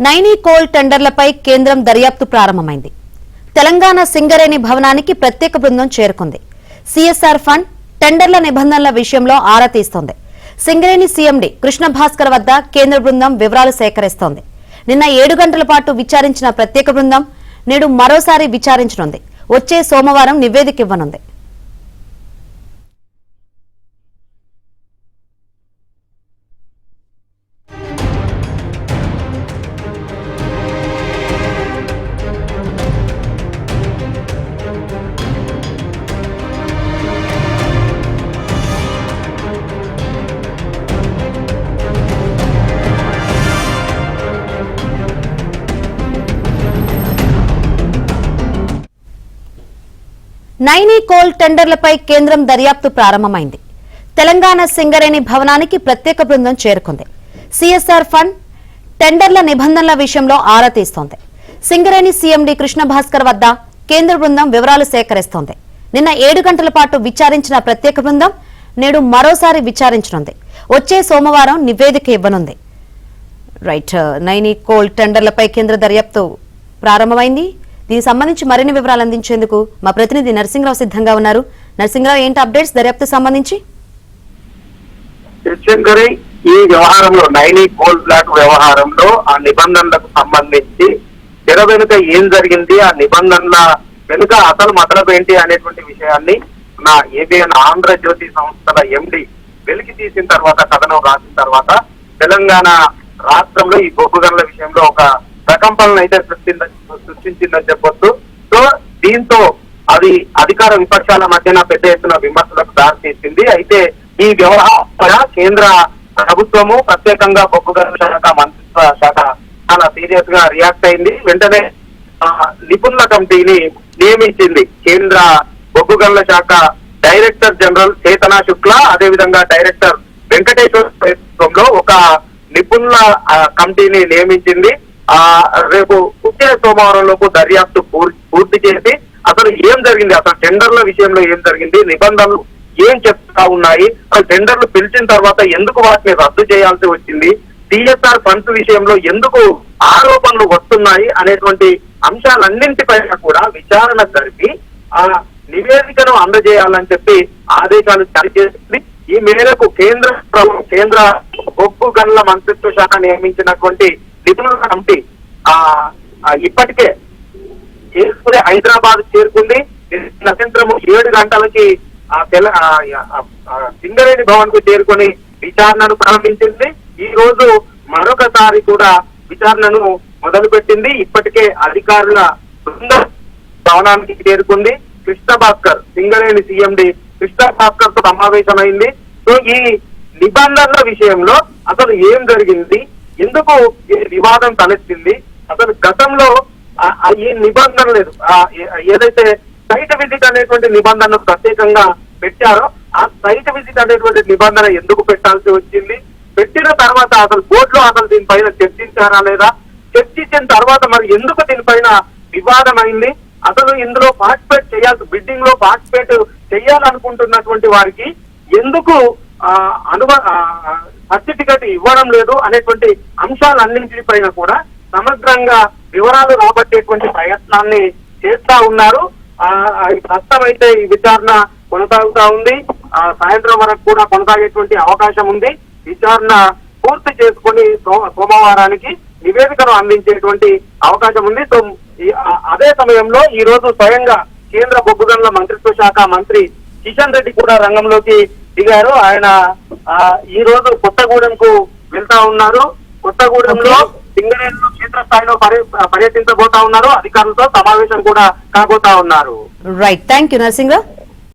Naini coal టెండర్లపై కేంద్రం దర్యాప్తు ప్రారంభమైంది. తెలంగాణ సింగరేణి భవనానికి ప్రత్యేక బృందం చేరుకుంది. సిఎస్ఆర్ ఫండ్ టెండర్ల నిబంధనల విషయంలో ఆరా తీస్తోంది. సింగరేణి సీఎండీ కృష్ణ భాస్కర్ వద్ద కేంద్ర బృందం వివరాలు సేకరిస్తోంది. నిన్న 7 గంటల పాటు విచారించిన ప్రత్యేక బృందం నేడు మరోసారి విచారించనుంది. వచ్చే సోమవారం నివేదిక ఇవ్వనుంది. నైనీ కోల్ టెండర్లపై కేంద్రం దర్యాప్తు ప్రారంభమైంది. తెలంగాణ సింగరేణి భవనానికి ప్రత్యేక బృందం చేరుకుంది. సిఎస్ఆర్ ఫండ్ టెండర్ల నిబంధనల విషయంలో ఆరా తీస్తోంది. సింగరేణి సీఎండీ కృష్ణ భాస్కర్ వద్ద కేంద్ర బృందం వివరాలు సేకరిస్తోంది. నిన్న 7 గంటల పాటు విచారించిన ప్రత్యేక బృందం నేడు మరోసారి విచారించనుంది. వచ్చే సోమవారం నివేదిక ఇవ్వనుంది. రైట్, నైనీ కోల్ టెండర్లపై కేంద్ర దర్యాప్తు ప్రారంభమైంది. దీనికి సంబంధించి మరిన్ని వివరాలు అందించేందుకు మా ప్రతినిధి నరసింహరావు సిద్ధంగా ఉన్నారు. నరసింహరావు, ఏంటి అప్డేట్స్ దర్యాప్తు సంబంధించి? ఈ వ్యవహారంలో నైనీ కోల్ బ్లాక్ వ్యవహారంలో ఆ నిబంధనలకు సంబంధించి తెర వెనుక ఏం జరిగింది, ఆ నిబంధనల వెనుక అసలు మతలబు ఏంటి అనేటువంటి విషయాన్ని నా ఏబిఎన్ ఆంధ్రజ్యోతి సంస్థల ఎండి వెలికి తీసిన తర్వాత, కథనం రాసిన తర్వాత తెలంగాణ రాష్ట్రంలో ఈ బొగ్గు గనుల విషయంలో ఒక ప్రకంపనలు అయితే సృష్టించిందని చెప్పొచ్చు. సో దీంతో అది అధికార విపక్షాల మధ్యన పెద్ద ఎత్తున విమర్శలకు దారితీసింది. అయితే ఈ వ్యవహారం కేంద్ర ప్రభుత్వము, ప్రత్యేకంగా బొగ్గు గనుల శాఖ మంత్రిత్వ శాఖ చాలా సీరియస్ గా రియాక్ట్ అయింది. వెంటనే నిపుణుల కమిటీని నియమించింది. కేంద్ర బొగ్గు గనుల శాఖ డైరెక్టర్ జనరల్ చేతనా శుక్లా, అదేవిధంగా డైరెక్టర్ వెంకటేశ్వర నేతృత్వంలో ఒక నిపుణుల కమిటీని నియమించింది. రేపు వచ్చే సోమవారంలోపు దర్యాప్తు పూర్తి చేసి అసలు ఏం జరిగింది, అసలు టెండర్ల విషయంలో ఏం జరిగింది, నిబంధనలు ఏం చెప్తా ఉన్నాయి, అసలు టెండర్లు పిలిచిన తర్వాత ఎందుకు వాటిని రద్దు చేయాల్సి వచ్చింది, సిఎస్ఆర్ ఫండ్స్ విషయంలో ఎందుకు ఆరోపణలు వస్తున్నాయి అనేటువంటి అంశాలన్నింటిపైన కూడా విచారణ జరిపి ఆ నివేదికను అందజేయాలని చెప్పి ఆదేశాలు జారీ చేసింది. ఈ మేరకు కేంద్ర బొగ్గు గనుల మంత్రిత్వ శాఖ నియమించినటువంటి నిపుణుల కమిటీ ఇప్పటికే చేసుకుని హైదరాబాద్ చేరుకుంది. సాయంత్రం 7 గంటలకి సింగరేణి భవన్ కు చేరుకుని విచారణను ప్రారంభించింది. ఈ రోజు మరొకసారి కూడా విచారణను మొదలుపెట్టింది. ఇప్పటికే అధికారుల బృందం భవనానికి చేరుకుంది. కృష్ణ భాస్కర్, సింగరేణి సీఎండీ కృష్ణ భాస్కర్ తో సమావేశమైంది. సో ఈ నిబంధనల విషయంలో అసలు ఏం జరిగింది, ఎందుకు ఈ వివాదం తలెత్తింది, అసలు గతంలో ఈ నిబంధన లేదు, ఏదైతే సైట్ విజిట్ అనేటువంటి నిబంధనను ప్రత్యేకంగా పెట్టారో ఆ సైట్ విజిట్ అనేటువంటి నిబంధన ఎందుకు పెట్టాల్సి వచ్చింది, పెట్టిన తర్వాత అసలు బోర్డులో అసలు దీనిపైన చర్చించారా లేదా, చర్చించిన తర్వాత మరి ఎందుకు దీనిపైన వివాదం అయింది, అసలు ఇందులో పార్టిసిపేట్ చేయాల్సి, బిడ్డింగ్ లో పార్టిసిపేట్ చేయాలనుకుంటున్నటువంటి వారికి ఎందుకు సర్టిఫికెట్ ఇవ్వడం లేదు అనేటువంటి అంశాలన్నింటిపైన కూడా సమగ్రంగా వివరాలు రాబట్టేటువంటి ప్రయత్నాన్ని చేస్తా ఉన్నారు. ప్రస్తుతం అయితే ఈ విచారణ కొనసాగుతా ఉంది. సాయంత్రం వరకు కూడా కొనసాగేటువంటి అవకాశం ఉంది. విచారణ పూర్తి చేసుకుని సోమవారానికి నివేదికను అందించేటువంటి అవకాశం ఉంది. సో అదే సమయంలో ఈ రోజు స్వయంగా కేంద్ర బొగ్గు గనుల మంత్రిత్వ శాఖ మంత్రి కిషన్ రెడ్డి కూడా రంగంలోకి దిగారు. ఆయన ఈ రోజు కొత్తగూడెంకు వెళ్తా ఉన్నారు. కొత్తగూడెంలో సింగరేణిలో క్షేత్రస్థాయిలో పర్యటించబోతా ఉన్నారు. అధికారులతో సమావేశం కూడా కాబోతా ఉన్నారు. Right, thank you Narasimharao.